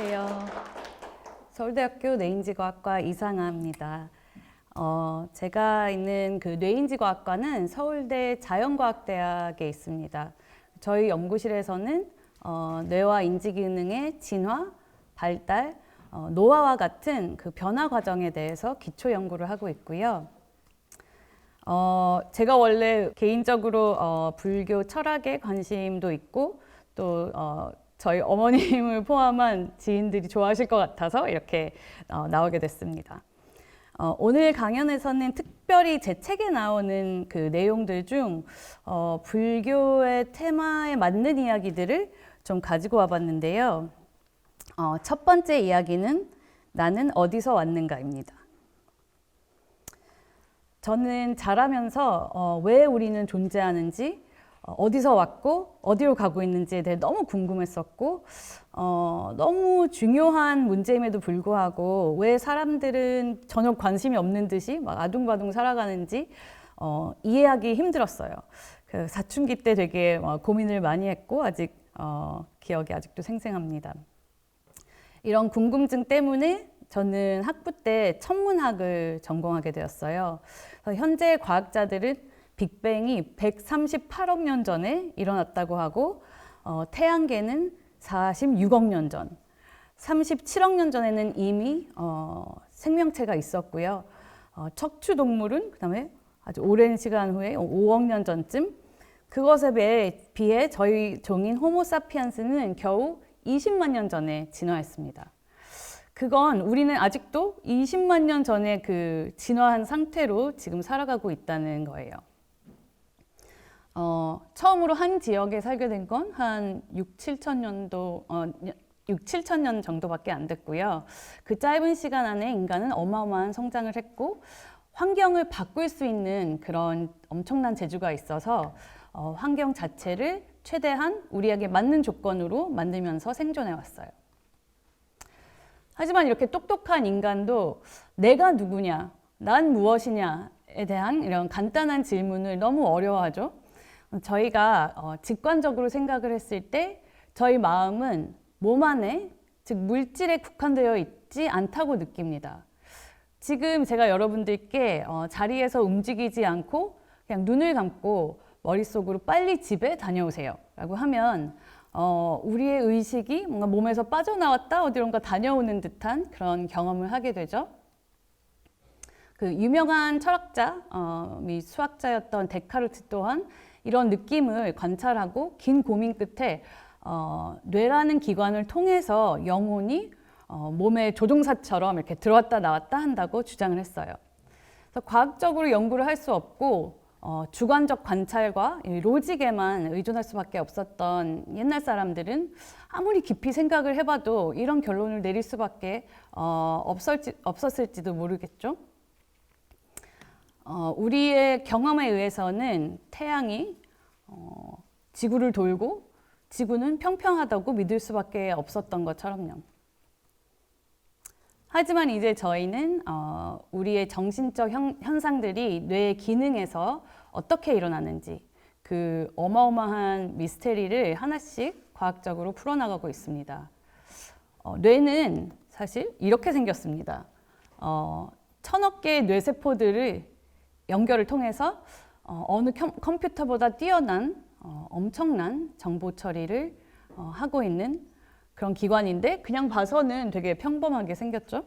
안녕하세요. 서울대학교 뇌인지과학과 이상아입니다. 제가 있는 그 뇌인지과학과는 서울대 자연과학대학에 있습니다. 저희 연구실에서는 뇌와 인지 기능의 진화, 발달, 노화와 같은 그 변화 과정에 대해서 기초 연구를 하고 있고요. 제가 원래 개인적으로 불교 철학에 관심도 있고 또 저희 어머님을 포함한 지인들이 좋아하실 것 같아서 이렇게 나오게 됐습니다. 오늘 강연에서는 특별히 제 책에 나오는 그 내용들 중 불교의 테마에 맞는 이야기들을 좀 가지고 와봤는데요. 첫 번째 이야기는 나는 어디서 왔는가입니다. 저는 자라면서 왜 우리는 존재하는지, 어디서 왔고 어디로 가고 있는지에 대해 너무 궁금했었고 너무 중요한 문제임에도 불구하고 왜 사람들은 전혀 관심이 없는 듯이 막 아둥바둥 살아가는지 이해하기 힘들었어요. 그 사춘기 때 되게 고민을 많이 했고 아직 기억이 아직도 생생합니다. 이런 궁금증 때문에 저는 학부 때 천문학을 전공하게 되었어요. 현재 과학자들은 빅뱅이 138억 년 전에 일어났다고 하고 태양계는 46억 년 전, 37억 년 전에는 이미 생명체가 있었고요. 척추동물은 그다음에 아주 오랜 시간 후에 5억 년 전쯤 그것에 비해 저희 종인 호모사피엔스는 겨우 20만 년 전에 진화했습니다. 그건 우리는 아직도 20만 년 전에 그 진화한 상태로 지금 살아가고 있다는 거예요. 처음으로 한 지역에 살게 된 건 한 6, 7천 년 정도밖에 안 됐고요. 그 짧은 시간 안에 인간은 어마어마한 성장을 했고 환경을 바꿀 수 있는 그런 엄청난 재주가 있어서 환경 자체를 최대한 우리에게 맞는 조건으로 만들면서 생존해 왔어요. 하지만 이렇게 똑똑한 인간도 내가 누구냐, 난 무엇이냐에 대한 이런 간단한 질문을 너무 어려워하죠. 저희가 직관적으로 생각을 했을 때 저희 마음은 몸 안에, 즉 물질에 국한되어 있지 않다고 느낍니다. 지금 제가 여러분들께 자리에서 움직이지 않고 그냥 눈을 감고 머릿속으로 빨리 집에 다녀오세요 라고 하면 우리의 의식이 뭔가 몸에서 빠져나왔다 어디론가 다녀오는 듯한 그런 경험을 하게 되죠. 그 유명한 철학자 및 수학자였던 데카르트 또한 이런 느낌을 관찰하고 긴 고민 끝에 뇌라는 기관을 통해서 영혼이 몸의 조종사처럼 이렇게 들어왔다 나왔다 한다고 주장을 했어요. 그래서 과학적으로 연구를 할 수 없고 주관적 관찰과 로직에만 의존할 수밖에 없었던 옛날 사람들은 아무리 깊이 생각을 해봐도 이런 결론을 내릴 수밖에 없었을지도 모르겠죠. 우리의 경험에 의해서는 태양이 지구를 돌고 지구는 평평하다고 믿을 수밖에 없었던 것처럼요. 하지만 이제 저희는 우리의 정신적 현상들이 뇌의 기능에서 어떻게 일어나는지 그 어마어마한 미스테리를 하나씩 과학적으로 풀어나가고 있습니다. 뇌는 사실 이렇게 생겼습니다. 1000억 개의 뇌세포들을 연결을 통해서 어느 컴퓨터보다 뛰어난 엄청난 정보 처리를 하고 있는 그런 기관인데 그냥 봐서는 되게 평범하게 생겼죠.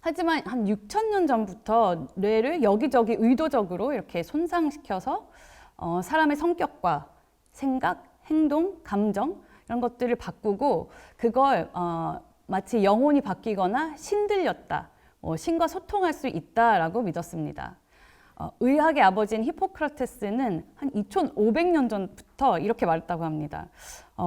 하지만 한 6,000년 전부터 뇌를 여기저기 의도적으로 이렇게 손상시켜서 사람의 성격과 생각, 행동, 감정 이런 것들을 바꾸고 그걸 마치 영혼이 바뀌거나 신들렸다, 신과 소통할 수 있다라고 믿었습니다. 의학의 아버지인 히포크라테스는 한 2500년 전부터 이렇게 말했다고 합니다.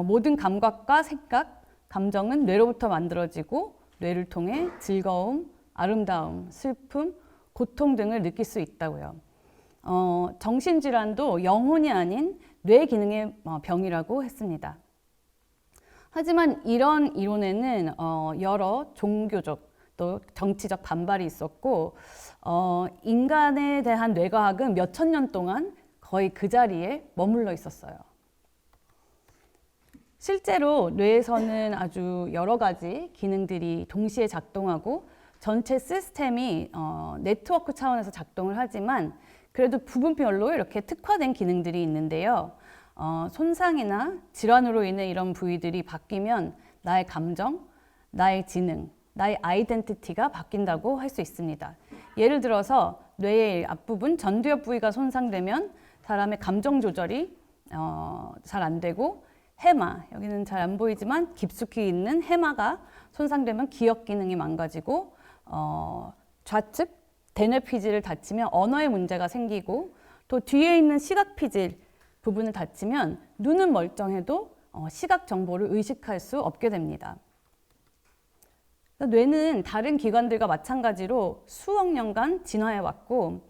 모든 감각과 생각, 감정은 뇌로부터 만들어지고 뇌를 통해 즐거움, 아름다움, 슬픔, 고통 등을 느낄 수 있다고요. 정신질환도 영혼이 아닌 뇌 기능의 병이라고 했습니다. 하지만 이런 이론에는 여러 종교적 또 정치적 반발이 있었고 인간에 대한 뇌과학은 몇천 년 동안 거의 그 자리에 머물러 있었어요. 실제로 뇌에서는 아주 여러 가지 기능들이 동시에 작동하고 전체 시스템이 네트워크 차원에서 작동을 하지만 그래도 부분별로 이렇게 특화된 기능들이 있는데요. 손상이나 질환으로 인해 이런 부위들이 바뀌면 나의 감정, 나의 지능, 나의 아이덴티티가 바뀐다고 할 수 있습니다. 예를 들어서 뇌의 앞부분 전두엽 부위가 손상되면 사람의 감정 조절이 잘 안 되고 해마, 여기는 잘 안 보이지만 깊숙이 있는 해마가 손상되면 기억 기능이 망가지고 좌측 대뇌피질을 다치면 언어에 문제가 생기고 또 뒤에 있는 시각피질 부분을 다치면 눈은 멀쩡해도 시각 정보를 의식할 수 없게 됩니다. 뇌는 다른 기관들과 마찬가지로 수억 년간 진화해 왔고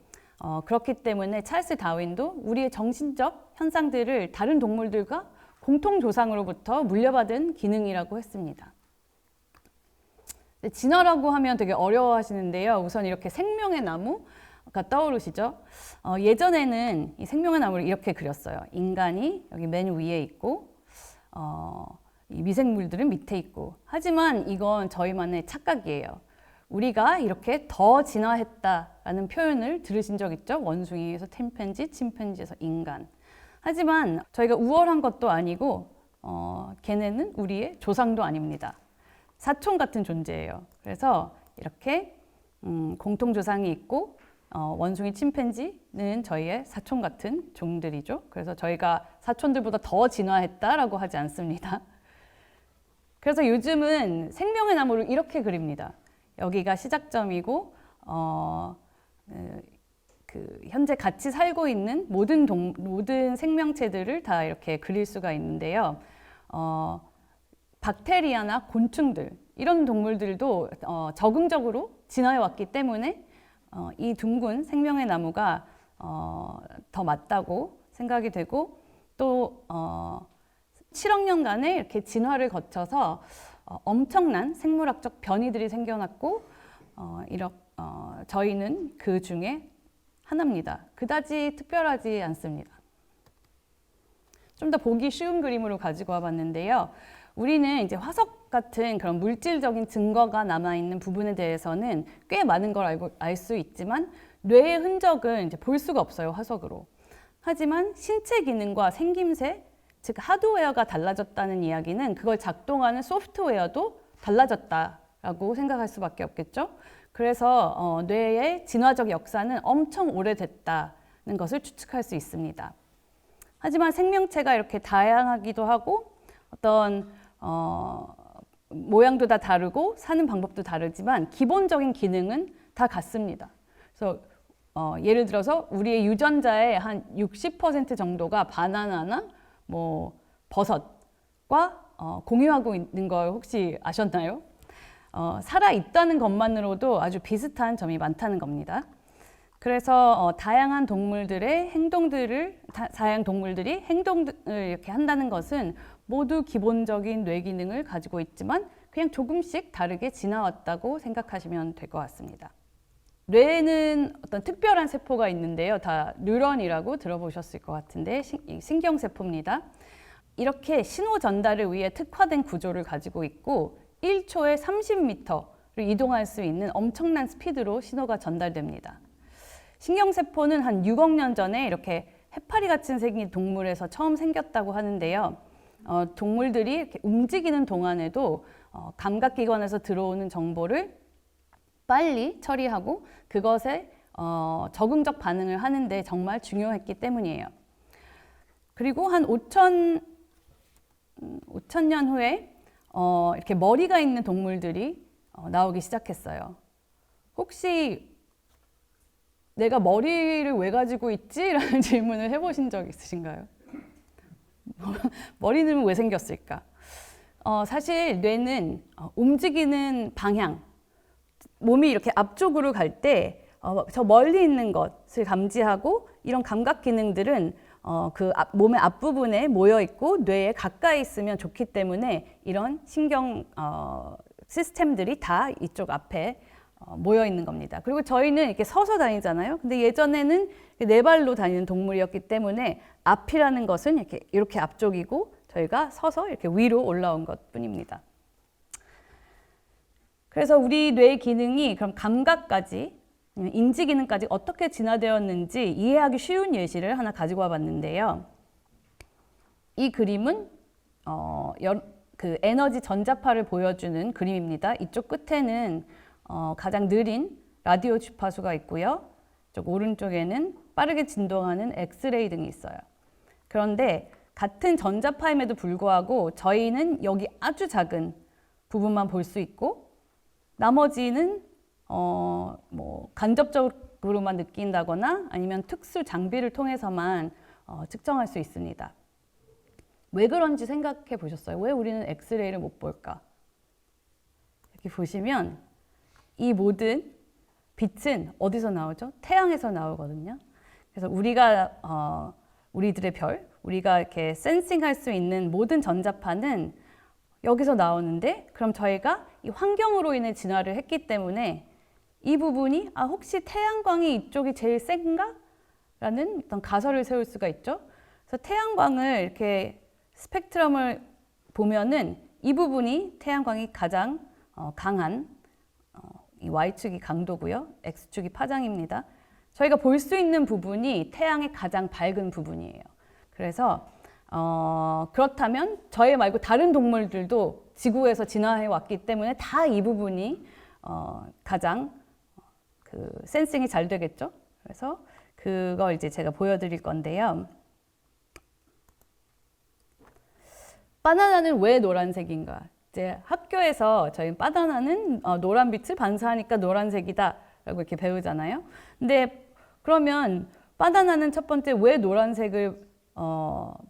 그렇기 때문에 찰스 다윈도 우리의 정신적 현상들을 다른 동물들과 공통 조상으로부터 물려받은 기능이라고 했습니다. 진화라고 하면 되게 어려워하시는데요. 우선 이렇게 생명의 나무가 떠오르시죠? 예전에는 이 생명의 나무를 이렇게 그렸어요. 인간이 여기 맨 위에 있고 이 미생물들은 밑에 있고. 하지만 이건 저희만의 착각이에요. 우리가 이렇게 더 진화했다라는 표현을 들으신 적 있죠? 원숭이에서 침팬지, 침팬지에서 인간. 하지만 저희가 우월한 것도 아니고 걔네는 우리의 조상도 아닙니다. 사촌 같은 존재예요. 그래서 이렇게 공통 조상이 있고 원숭이, 침팬지는 저희의 사촌 같은 종들이죠. 그래서 저희가 사촌들보다 더 진화했다라고 하지 않습니다. 그래서 요즘은 생명의 나무를 이렇게 그립니다. 여기가 시작점이고 현재 같이 살고 있는 모든 생명체들을 다 이렇게 그릴 수가 있는데요. 박테리아나 곤충들 이런 동물들도 적응적으로 진화해 왔기 때문에 이 둥근 생명의 나무가 더 맞다고 생각이 되고 또 7억 년간의 이렇게 진화를 거쳐서 엄청난 생물학적 변이들이 생겨났고 저희는 그 중에 하나입니다. 그다지 특별하지 않습니다. 좀 더 보기 쉬운 그림으로 가지고 와봤는데요. 우리는 이제 화석 같은 그런 물질적인 증거가 남아있는 부분에 대해서는 꽤 많은 걸 알 수 있지만 뇌의 흔적은 이제 볼 수가 없어요, 화석으로. 하지만 신체 기능과 생김새, 즉 하드웨어가 달라졌다는 이야기는 그걸 작동하는 소프트웨어도 달라졌다라고 생각할 수밖에 없겠죠. 그래서 뇌의 진화적 역사는 엄청 오래됐다는 것을 추측할 수 있습니다. 하지만 생명체가 이렇게 다양하기도 하고 어떤 모양도 다 다르고 사는 방법도 다르지만 기본적인 기능은 다 같습니다. 그래서 예를 들어서 우리의 유전자의 한 60% 정도가 바나나나 뭐 버섯과 공유하고 있는 걸 혹시 아셨나요? 살아있다는 것만으로도 아주 비슷한 점이 많다는 겁니다. 그래서 다양한 동물들이 행동을 이렇게 한다는 것은 모두 기본적인 뇌 기능을 가지고 있지만 그냥 조금씩 다르게 지나왔다고 생각하시면 될 것 같습니다. 뇌에는 어떤 특별한 세포가 있는데요. 다 뉴런이라고 들어보셨을 것 같은데 신경세포입니다. 이렇게 신호 전달을 위해 특화된 구조를 가지고 있고 1초에 30m를 이동할 수 있는 엄청난 스피드로 신호가 전달됩니다. 신경세포는 한 6억 년 전에 이렇게 해파리 같은 생긴 동물에서 처음 생겼다고 하는데요. 동물들이 이렇게 움직이는 동안에도 감각기관에서 들어오는 정보를 빨리 처리하고 그것에 적응적 반응을 하는데 정말 중요했기 때문이에요. 그리고 한 5천 년 후에 이렇게 머리가 있는 동물들이 나오기 시작했어요. 혹시 내가 머리를 왜 가지고 있지? 라는 질문을 해보신 적 있으신가요? 머리는 왜 생겼을까? 사실 뇌는 움직이는 방향, 몸이 이렇게 앞쪽으로 갈 때 저 멀리 있는 것을 감지하고 이런 감각 기능들은 몸의 앞부분에 모여 있고 뇌에 가까이 있으면 좋기 때문에 이런 신경 시스템들이 다 이쪽 앞에 모여 있는 겁니다. 그리고 저희는 이렇게 서서 다니잖아요. 근데 예전에는 네 발로 다니는 동물이었기 때문에 앞이라는 것은 이렇게 앞쪽이고 저희가 서서 이렇게 위로 올라온 것 뿐입니다. 그래서 우리 뇌 기능이 그럼 감각까지, 인지 기능까지 어떻게 진화되었는지 이해하기 쉬운 예시를 하나 가지고 와봤는데요. 이 그림은 그 에너지 전자파를 보여주는 그림입니다. 이쪽 끝에는 가장 느린 라디오 주파수가 있고요. 이쪽 오른쪽에는 빠르게 진동하는 엑스레이 등이 있어요. 그런데 같은 전자파임에도 불구하고 저희는 여기 아주 작은 부분만 볼 수 있고 나머지는 뭐 간접적으로만 느낀다거나 아니면 특수 장비를 통해서만 측정할 수 있습니다. 왜 그런지 생각해 보셨어요? 왜 우리는 엑스레이를 못 볼까? 이렇게 보시면 이 모든 빛은 어디서 나오죠? 태양에서 나오거든요. 그래서 우리가 우리들의 별, 우리가 이렇게 센싱할 수 있는 모든 전자파는 여기서 나오는데, 그럼 저희가 이 환경으로 인해 진화를 했기 때문에 이 부분이 혹시 태양광이 이쪽이 제일 센가? 라는 어떤 가설을 세울 수가 있죠. 그래서 태양광을 이렇게 스펙트럼을 보면은 이 부분이 태양광이 가장 강한 이 Y축이 강도고요. X축이 파장입니다. 저희가 볼 수 있는 부분이 태양의 가장 밝은 부분이에요. 그래서 그렇다면 저희 말고 다른 동물들도 지구에서 진화해 왔기 때문에 다 이 부분이 가장 그 센싱이 잘 되겠죠. 그래서 그걸 이제 제가 보여드릴 건데요. 바나나는 왜 노란색인가? 이제 학교에서 저희 바나나는 노란 빛을 반사하니까 노란색이다 라고 이렇게 배우잖아요. 근데 그러면 바나나는 첫 번째 왜 노란색을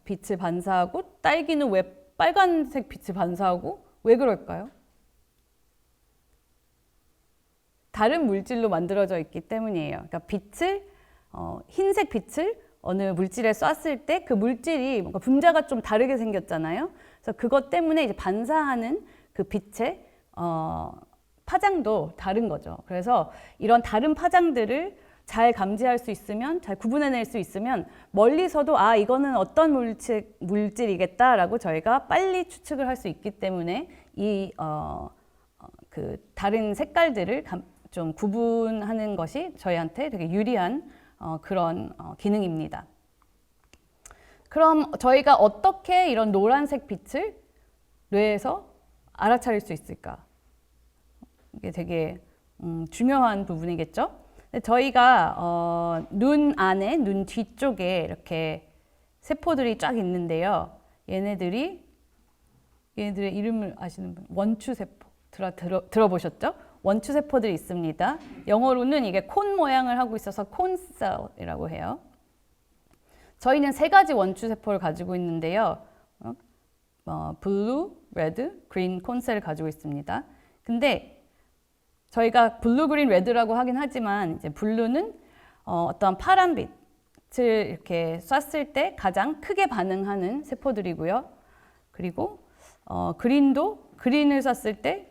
빛을 반사하고 딸기는 왜 빨간색 빛을 반사하고 왜 그럴까요? 다른 물질로 만들어져 있기 때문이에요. 그러니까 빛을 흰색 빛을 어느 물질에 쐈을 때 그 물질이 뭔가 분자가 좀 다르게 생겼잖아요. 그래서 그것 때문에 이제 반사하는 그 빛의 파장도 다른 거죠. 그래서 이런 다른 파장들을 잘 감지할 수 있으면, 잘 구분해낼 수 있으면 멀리서도 이거는 어떤 물질이겠다라고 저희가 빨리 추측을 할 수 있기 때문에 이 그 다른 색깔들을 좀 구분하는 것이 저희한테 되게 유리한 그런 기능입니다. 그럼 저희가 어떻게 이런 노란색 빛을 뇌에서 알아차릴 수 있을까? 이게 되게 중요한 부분이겠죠? 저희가 눈 안에, 눈 뒤쪽에 이렇게 세포들이 쫙 있는데요. 얘네들의 이름을 아시는 분? 원추세포 들어보셨죠? 원추세포들이 있습니다. 영어로는 이게 콘 모양을 하고 있어서 콘셀이라고 해요. 저희는 3가지 원추세포를 가지고 있는데요. 블루, 레드, 그린 콘셀을 가지고 있습니다. 근데 저희가 블루, 그린, 레드라고 하긴 하지만 이제 블루는 어떤 파란 빛을 이렇게 쐈을 때 가장 크게 반응하는 세포들이고요. 그리고 그린을 쐈을 때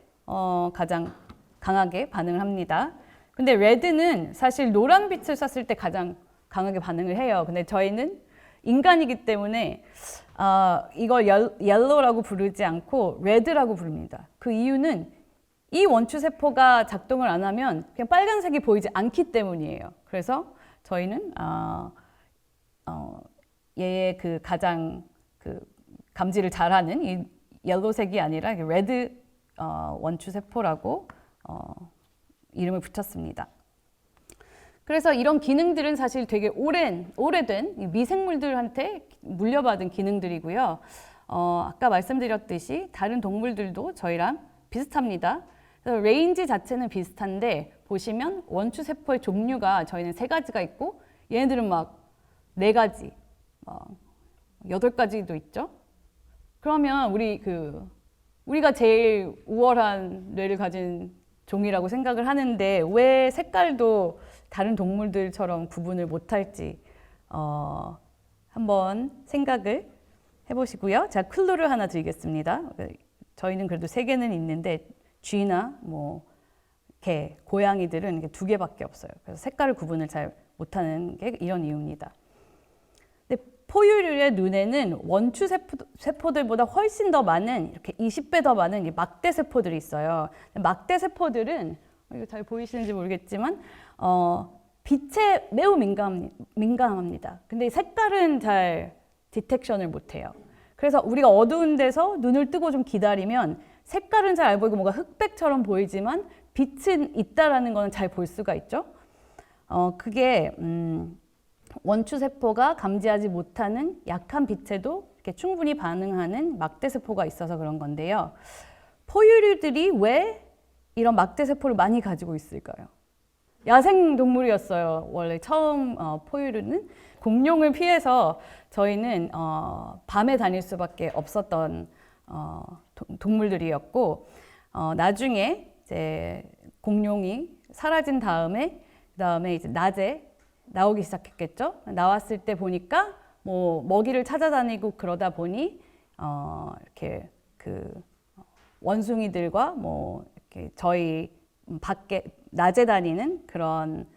가장 강하게 반응을 합니다. 근데 레드는 사실 노란 빛을 쐈을 때 가장 강하게 반응을 해요. 근데 저희는 인간이기 때문에 이걸 옐로우라고 부르지 않고 레드라고 부릅니다. 그 이유는 이 원추세포가 작동을 안 하면 그냥 빨간색이 보이지 않기 때문이에요. 그래서 저희는 얘의 그 가장 그 감지를 잘하는 이 옐로색이 아니라 레드 원추세포라고 이름을 붙였습니다. 그래서 이런 기능들은 사실 되게 오래된 미생물들한테 물려받은 기능들이고요. 아까 말씀드렸듯이 다른 동물들도 저희랑 비슷합니다. 그래서 레인지 자체는 비슷한데 보시면 원추세포의 종류가 저희는 3가지가 있고 얘네들은 막 4가지, 8가지도 있죠. 그러면 우리가 제일 우월한 뇌를 가진 종이라고 생각을 하는데 왜 색깔도 다른 동물들처럼 구분을 못할지 한번 생각을 해보시고요. 제가 클루를 하나 드리겠습니다. 저희는 그래도 3개는 있는데 쥐나 개, 고양이들은 2개밖에 없어요. 그래서 색깔을 구분을 잘 못하는 게 이런 이유입니다. 근데 포유류의 눈에는 원추 세포들보다 훨씬 더 많은 이렇게 20배 더 많은 막대 세포들이 있어요. 막대 세포들은 이거 잘 보이시는지 모르겠지만 빛에 매우 민감합니다. 근데 색깔은 잘 디텍션을 못해요. 그래서 우리가 어두운 데서 눈을 뜨고 좀 기다리면 색깔은 잘 안 보이고 뭔가 흑백처럼 보이지만 빛은 있다라는 거는 잘 볼 수가 있죠. 그게 원추세포가 감지하지 못하는 약한 빛에도 이렇게 충분히 반응하는 막대세포가 있어서 그런 건데요. 포유류들이 왜 이런 막대세포를 많이 가지고 있을까요? 야생동물이었어요. 원래 처음 포유류는 공룡을 피해서 저희는 밤에 다닐 수밖에 없었던 동물들이었고 나중에 이제 공룡이 사라진 다음에 그다음에 이제 낮에 나오기 시작했겠죠. 나왔을 때 보니까 뭐 먹이를 찾아다니고 그러다 보니 이렇게 그 원숭이들과 뭐 이렇게 저희 밖에 낮에 다니는 그런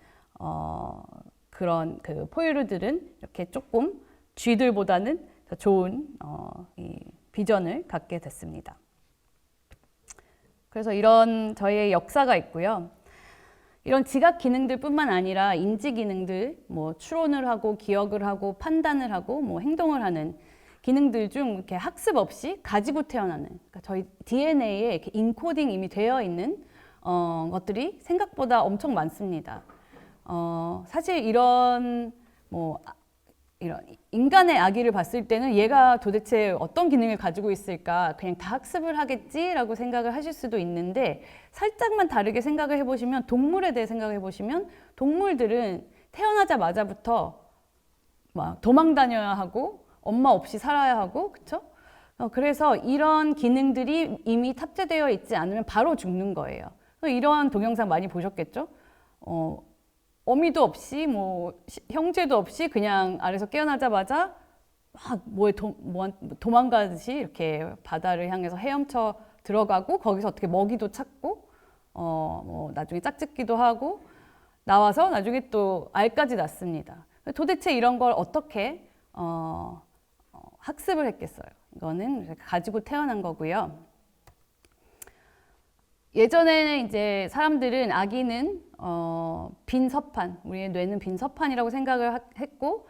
그 포유류들은 이렇게 조금 쥐들보다는 더 좋은 이 비전을 갖게 됐습니다. 그래서 이런 저희의 역사가 있고요. 이런 지각 기능들뿐만 아니라 인지 기능들, 뭐 추론을 하고 기억을 하고 판단을 하고 뭐 행동을 하는 기능들 중 이렇게 학습 없이 가지고 태어나는, 그러니까 저희 DNA에 이렇게 인코딩 이미 되어 있는 것들이 생각보다 엄청 많습니다. 사실 이런 인간의 아기를 봤을 때는 얘가 도대체 어떤 기능을 가지고 있을까, 그냥 다 학습을 하겠지라고 생각을 하실 수도 있는데, 살짝만 다르게 생각을 해보시면, 동물에 대해 생각을 해보시면, 동물들은 태어나자마자부터 막 도망 다녀야 하고 엄마 없이 살아야 하고, 그렇죠? 그래서 이런 기능들이 이미 탑재되어 있지 않으면 바로 죽는 거예요. 이런 동영상 많이 보셨겠죠? 어미도 없이 뭐 형제도 없이 그냥 아래서 깨어나자마자 막 도망가듯이 이렇게 바다를 향해서 헤엄쳐 들어가고, 거기서 어떻게 먹이도 찾고 뭐 나중에 짝짓기도 하고 나와서 나중에 또 알까지 낳습니다. 도대체 이런 걸 어떻게 학습을 했겠어요? 이거는 가지고 태어난 거고요. 예전에는 이제 사람들은 아기는 빈 서판, 우리의 뇌는 빈 서판이라고 생각을 했고,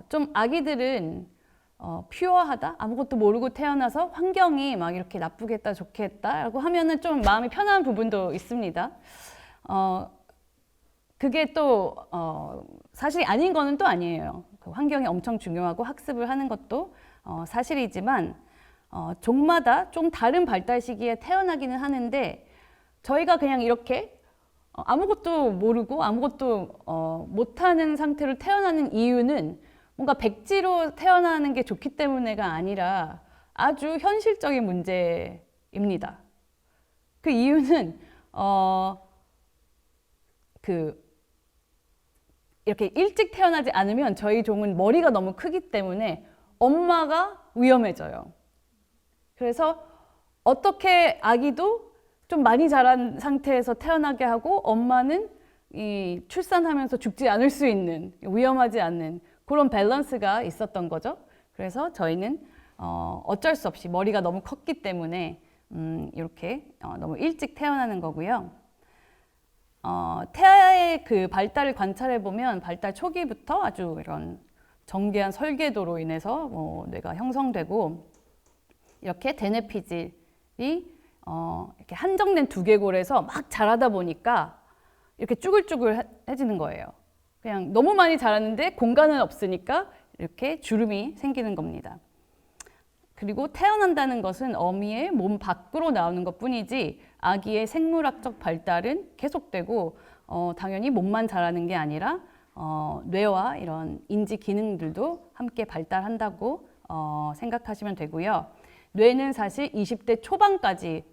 좀 아기들은 퓨어하다, 아무것도 모르고 태어나서 환경이 막 이렇게 나쁘게 했다, 좋게 했다라고 하면은 좀 마음이 편한 부분도 있습니다. 그게 또 사실이 아닌 거는 또 아니에요. 그 환경이 엄청 중요하고 학습을 하는 것도 사실이지만, 종마다 좀 다른 발달 시기에 태어나기는 하는데, 저희가 그냥 이렇게 아무것도 모르고 아무것도 못하는 상태로 태어나는 이유는 뭔가 백지로 태어나는 게 좋기 때문에가 아니라 아주 현실적인 문제입니다. 그 이유는 이렇게 일찍 태어나지 않으면 저희 종은 머리가 너무 크기 때문에 엄마가 위험해져요. 그래서 어떻게 아기도 좀 많이 자란 상태에서 태어나게 하고, 엄마는 이 출산하면서 죽지 않을 수 있는, 위험하지 않는 그런 밸런스가 있었던 거죠. 그래서 저희는 어쩔 수 없이 머리가 너무 컸기 때문에 이렇게 너무 일찍 태어나는 거고요. 태아의 그 발달을 관찰해 보면 발달 초기부터 아주 이런 정교한 설계도로 인해서 뇌가 형성되고, 이렇게 대뇌피질이 이렇게 한정된 두개골에서 막 자라다 보니까 이렇게 쭈글쭈글해지는 거예요. 그냥 너무 많이 자랐는데 공간은 없으니까 이렇게 주름이 생기는 겁니다. 그리고 태어난다는 것은 어미의 몸 밖으로 나오는 것뿐이지 아기의 생물학적 발달은 계속되고, 당연히 몸만 자라는 게 아니라 뇌와 이런 인지 기능들도 함께 발달한다고 생각하시면 되고요. 뇌는 사실 20대 초반까지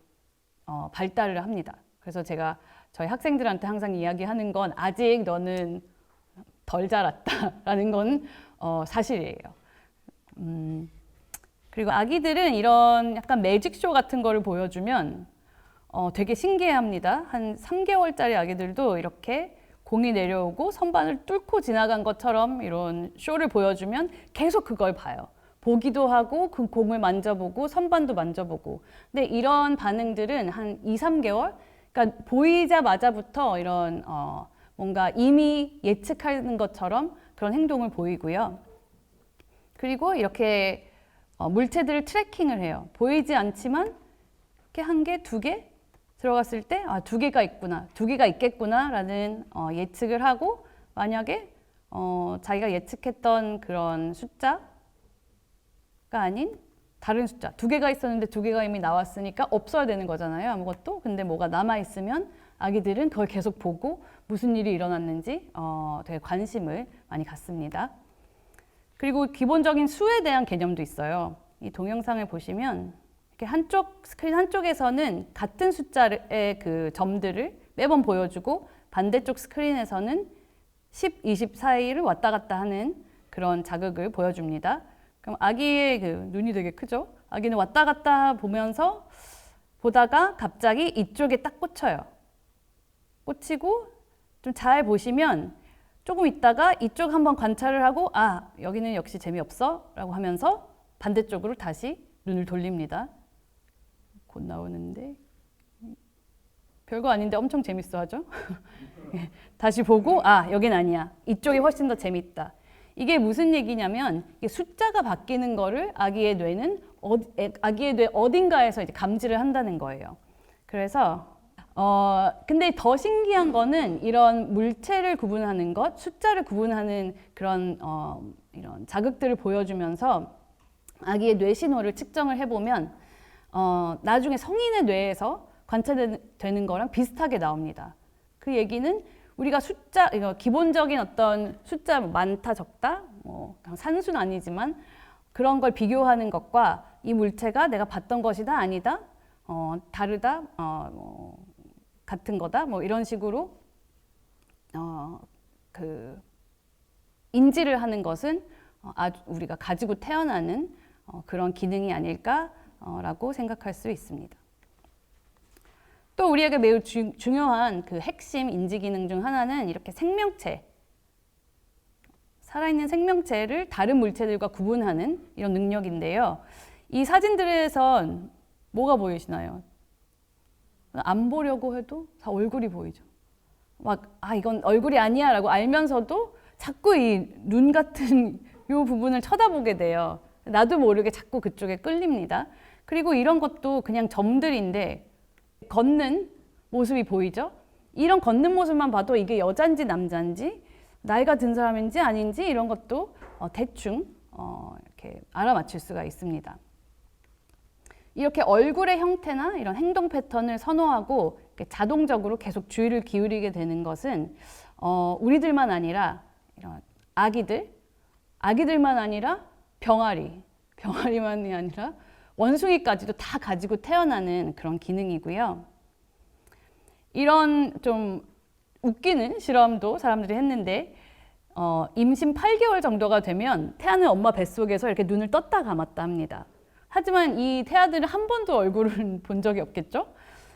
발달을 합니다. 그래서 제가 저희 학생들한테 항상 이야기하는 건, 아직 너는 덜 자랐다라는 건 사실이에요. 그리고 아기들은 이런 약간 매직쇼 같은 거를 보여주면 되게 신기해합니다. 한 3개월짜리 아기들도 이렇게 공이 내려오고 선반을 뚫고 지나간 것처럼 이런 쇼를 보여주면 계속 그걸 봐요. 보기도 하고 그 공을 만져보고 선반도 만져보고. 근데 이런 반응들은 한 2, 3개월? 그러니까 보이자마자부터 이런 뭔가 이미 예측하는 것처럼 그런 행동을 보이고요. 그리고 이렇게 물체들을 트래킹을 해요. 보이지 않지만 이렇게 한 개, 두 개 들어갔을 때 두 개가 있구나, 두 개가 있겠구나라는 예측을 하고 만약에 자기가 예측했던 그런 숫자가 아닌 다른 숫자, 두 개가 있었는데 두 개가 이미 나왔으니까 없어야 되는 거잖아요, 아무것도. 근데 뭐가 남아있으면 아기들은 그걸 계속 보고 무슨 일이 일어났는지 되게 관심을 많이 갖습니다. 그리고 기본적인 수에 대한 개념도 있어요. 이 동영상을 보시면 이렇게 스크린 한쪽에서는 같은 숫자의 그 점들을 매번 보여주고 반대쪽 스크린에서는 10, 20 사이를 왔다 갔다 하는 그런 자극을 보여줍니다. 그럼 아기의 그 눈이 되게 크죠? 아기는 왔다 갔다 보면서 보다가 갑자기 이쪽에 딱 꽂혀요. 꽂히고 좀 잘 보시면 조금 있다가 이쪽 한번 관찰을 하고 여기는 역시 재미없어 라고 하면서 반대쪽으로 다시 눈을 돌립니다. 곧 나오는데 별거 아닌데 엄청 재밌어 하죠. 다시 보고 여긴 아니야. 이쪽이 훨씬 더 재밌다. 이게 무슨 얘기냐면 이게 숫자가 바뀌는 거를 아기의 뇌는 아기의 뇌 어딘가에서 이제 감지를 한다는 거예요. 그래서 근데 더 신기한 거는 이런 물체를 구분하는 것, 숫자를 구분하는 그런 이런 자극들을 보여주면서 아기의 뇌 신호를 측정을 해보면 나중에 성인의 뇌에서 관찰되는 거랑 비슷하게 나옵니다. 그 얘기는 우리가 숫자, 기본적인 어떤 숫자 많다 적다, 산수는 아니지만 그런 걸 비교하는 것과 이 물체가 내가 봤던 것이다 아니다, 다르다, 같은 거다, 이런 식으로 그 인지를 하는 것은 아주 우리가 가지고 태어나는 그런 기능이 아닐까라고 생각할 수 있습니다. 또 우리에게 매우 중요한 그 핵심 인지 기능 중 하나는 이렇게 생명체, 살아있는 생명체를 다른 물체들과 구분하는 이런 능력인데요. 이 사진들에선 뭐가 보이시나요? 안 보려고 해도 다 얼굴이 보이죠. 이건 얼굴이 아니야 라고 알면서도 자꾸 이 눈 같은 이 부분을 쳐다보게 돼요. 나도 모르게 자꾸 그쪽에 끌립니다. 그리고 이런 것도 그냥 점들인데 걷는 모습이 보이죠? 이런 걷는 모습만 봐도 이게 여잔지 남잔지 나이가 든 사람인지 아닌지 이런 것도 대충 이렇게 알아맞힐 수가 있습니다. 이렇게 얼굴의 형태나 이런 행동 패턴을 선호하고 자동적으로 계속 주의를 기울이게 되는 것은 우리들만 아니라 이런 아기들만 아니라 병아리만이 아니라 원숭이까지도 다 가지고 태어나는 그런 기능이고요. 이런 좀 웃기는 실험도 사람들이 했는데 임신 8개월 정도가 되면 태아는 엄마 뱃속에서 이렇게 눈을 떴다 감았다 합니다. 하지만 이 태아들은 한 번도 얼굴을 본 적이 없겠죠?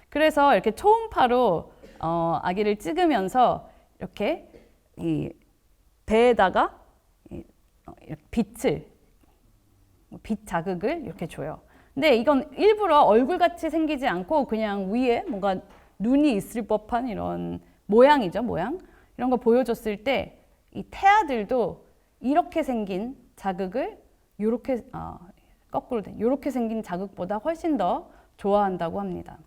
그래서 이렇게 초음파로 아기를 찍으면서 이렇게 이 배에다가 빛 자극을 이렇게 줘요. 근데 이건 일부러 얼굴같이 생기지 않고 그냥 위에 뭔가 눈이 있을 법한 이런 모양이죠, 모양. 이런 거 보여줬을 때 이 태아들도 이렇게 생긴 자극을 이렇게 거꾸로 된 이렇게 생긴 자극보다 훨씬 더 좋아한다고 합니다.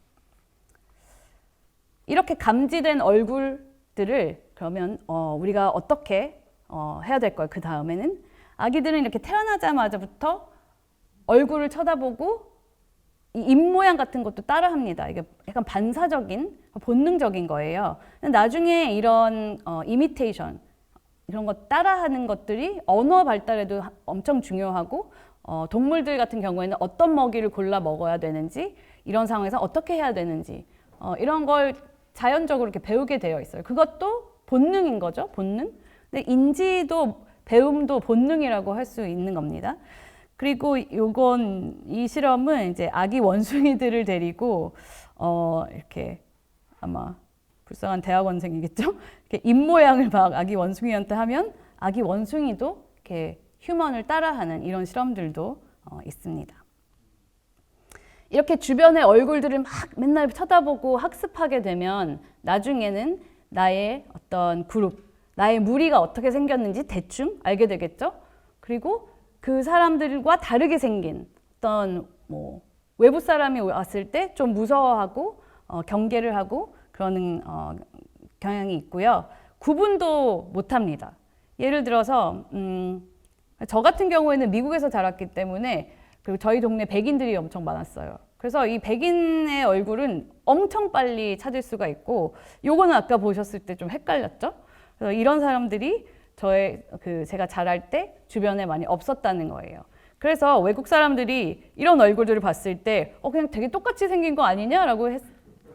이렇게 감지된 얼굴들을 그러면 우리가 어떻게 해야 될까요? 그 다음에는 아기들은 이렇게 태어나자마자부터 얼굴을 쳐다보고 이 입모양 같은 것도 따라합니다. 이게 약간 반사적인, 본능적인 거예요. 나중에 이런 이미테이션, 이런 거 따라하는 것들이 언어 발달에도 엄청 중요하고 동물들 같은 경우에는 어떤 먹이를 골라 먹어야 되는지, 이런 상황에서 어떻게 해야 되는지 이런 걸 자연적으로 이렇게 배우게 되어 있어요. 그것도 본능인 거죠, 본능. 근데 인지도 배움도 본능이라고 할 수 있는 겁니다. 그리고 이 실험은 이제 아기 원숭이들을 데리고 이렇게 아마 불쌍한 대학원생이겠죠? 이렇게 입 모양을 막 아기 원숭이한테 하면 아기 원숭이도 이렇게 휴먼을 따라하는 이런 실험들도 있습니다. 이렇게 주변의 얼굴들을 막 맨날 쳐다보고 학습하게 되면 나중에는 나의 어떤 그룹, 나의 무리가 어떻게 생겼는지 대충 알게 되겠죠? 그리고 그 사람들과 다르게 생긴 어떤 뭐 외부 사람이 왔을 때 좀 무서워하고 경계를 하고 그러는 경향이 있고요. 구분도 못합니다. 예를 들어서 저 같은 경우에는 미국에서 자랐기 때문에 그리고 저희 동네 백인들이 엄청 많았어요. 그래서 이 백인의 얼굴은 엄청 빨리 찾을 수가 있고 요거는 아까 보셨을 때 좀 헷갈렸죠? 그래서 이런 사람들이 제가 자랄 때 주변에 많이 없었다는 거예요. 그래서 외국 사람들이 이런 얼굴들을 봤을 때 그냥 되게 똑같이 생긴 거 아니냐라고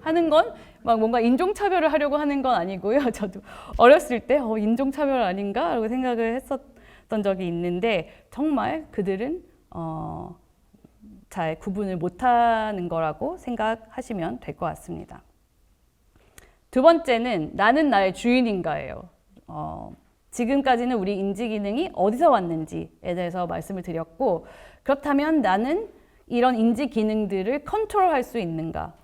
하는 건 막 뭔가 인종차별을 하려고 하는 건 아니고요. 저도 어렸을 때 인종차별 아닌가라고 생각을 했었던 적이 있는데 정말 그들은 잘 구분을 못하는 거라고 생각하시면 될 것 같습니다. 두 번째는 나는 나의 주인인가예요. 지금까지는 우리 인지 기능이 어디서 왔는지에 대해서 말씀을 드렸고 그렇다면 나는 이런 인지 기능들을 컨트롤할 수 있는가?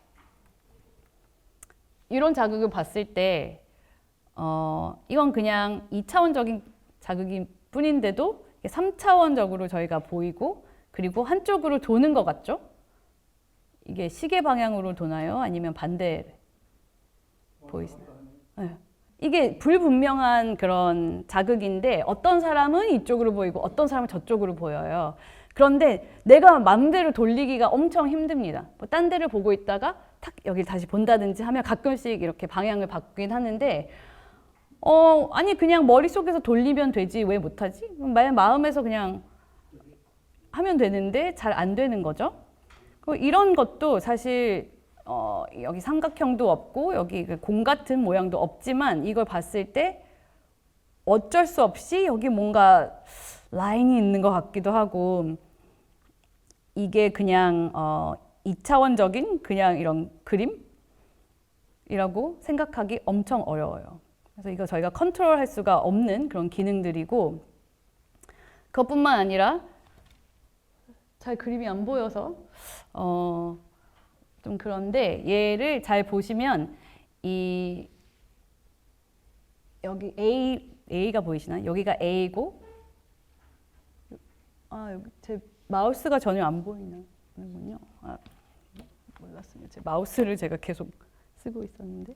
이런 자극을 봤을 때 이건 그냥 2차원적인 자극일 뿐인데도 3차원적으로 저희가 보이고 그리고 한쪽으로 도는 것 같죠? 이게 시계 방향으로 도나요? 아니면 반대 보이시나요? 네. 이게 불분명한 그런 자극인데 어떤 사람은 이쪽으로 보이고 어떤 사람은 저쪽으로 보여요. 그런데 내가 마음대로 돌리기가 엄청 힘듭니다. 뭐 딴 데를 보고 있다가 탁 여기를 다시 본다든지 하면 가끔씩 이렇게 방향을 바꾸긴 하는데 아니 그냥 머릿속에서 돌리면 되지 왜 못하지? 마음에서 그냥 하면 되는데 잘 안 되는 거죠. 이런 것도 사실 여기 삼각형도 없고 여기 공 같은 모양도 없지만 이걸 봤을 때 어쩔 수 없이 여기 뭔가 라인이 있는 것 같기도 하고 이게 그냥 2차원적인 그냥 이런 그림이라고 생각하기 엄청 어려워요. 그래서 이거 저희가 컨트롤할 수가 없는 그런 기능들이고 그것뿐만 아니라 잘 그림이 안 보여서 좀 그런데 얘를 잘 보시면 여기 A가 보이시나요? 여기가 A고 여기 제 마우스가 전혀 안 보이는군요. 몰랐어요. 제 마우스를 제가 계속 쓰고 있었는데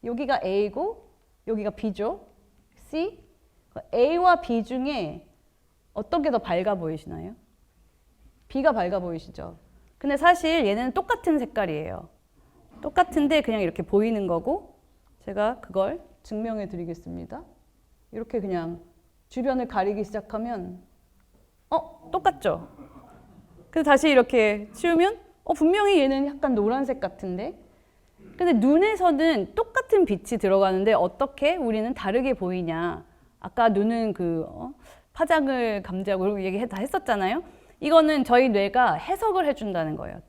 여기가 A고 여기가 B죠. C. A와 B 중에 어떤 게 더 밝아 보이시나요? B가 밝아 보이시죠? 근데 사실 얘는 똑같은 색깔이에요. 똑같은데 그냥 이렇게 보이는 거고 제가 그걸 증명해 드리겠습니다. 이렇게 그냥 주변을 가리기 시작하면 똑같죠? 그래서 다시 이렇게 치우면 분명히 얘는 약간 노란색 같은데 근데 눈에서는 똑같은 빛이 들어가는데 어떻게 우리는 다르게 보이냐. 아까 눈은 파장을 감지하고 얘기 다 했었잖아요. 이거는 저희 뇌가 해석을 해준다는 거예요.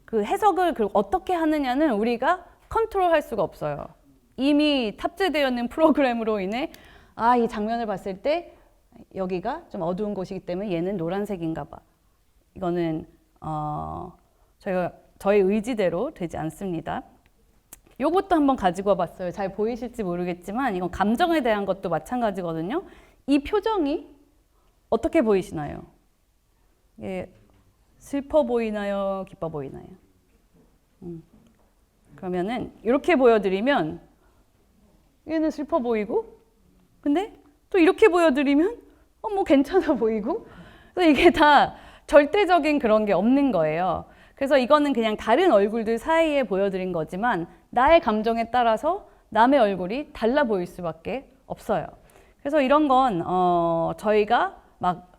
그 해석을 어떻게 하느냐는 우리가 컨트롤할 수가 없어요. 이미 탑재되어 있는 프로그램으로 인해 이 장면을 봤을 때 여기가 좀 어두운 곳이기 때문에 얘는 노란색인가 봐. 이거는 저희 의지대로 되지 않습니다. 요것도 한번 가지고 와봤어요. 잘 보이실지 모르겠지만 이건 감정에 대한 것도 마찬가지거든요. 이 표정이 어떻게 보이시나요? 예, 슬퍼 보이나요? 기뻐 보이나요? 그러면은 이렇게 보여드리면 얘는 슬퍼 보이고 근데 또 이렇게 보여드리면 뭐 괜찮아 보이고 그래서 이게 다 절대적인 그런 게 없는 거예요. 그래서 이거는 그냥 다른 얼굴들 사이에 보여드린 거지만 나의 감정에 따라서 남의 얼굴이 달라 보일 수밖에 없어요. 그래서 이런 건 저희가 막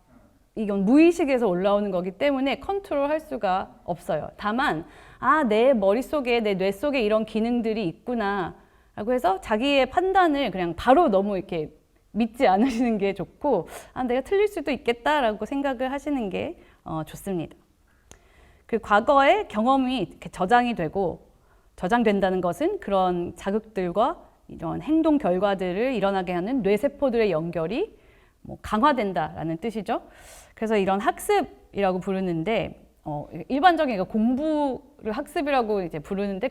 이건 무의식에서 올라오는 거기 때문에 컨트롤할 수가 없어요. 다만 내 머릿속에 내 뇌 속에 이런 기능들이 있구나 라고 해서 자기의 판단을 그냥 바로 너무 이렇게 믿지 않으시는 게 좋고 내가 틀릴 수도 있겠다라고 생각을 하시는 게 좋습니다. 그 과거의 경험이 이렇게 저장이 되고 저장된다는 것은 그런 자극들과 이런 행동 결과들을 일어나게 하는 뇌세포들의 연결이 뭐 강화된다라는 뜻이죠. 그래서 이런 학습이라고 부르는데 일반적인 공부를 학습이라고 이제 부르는데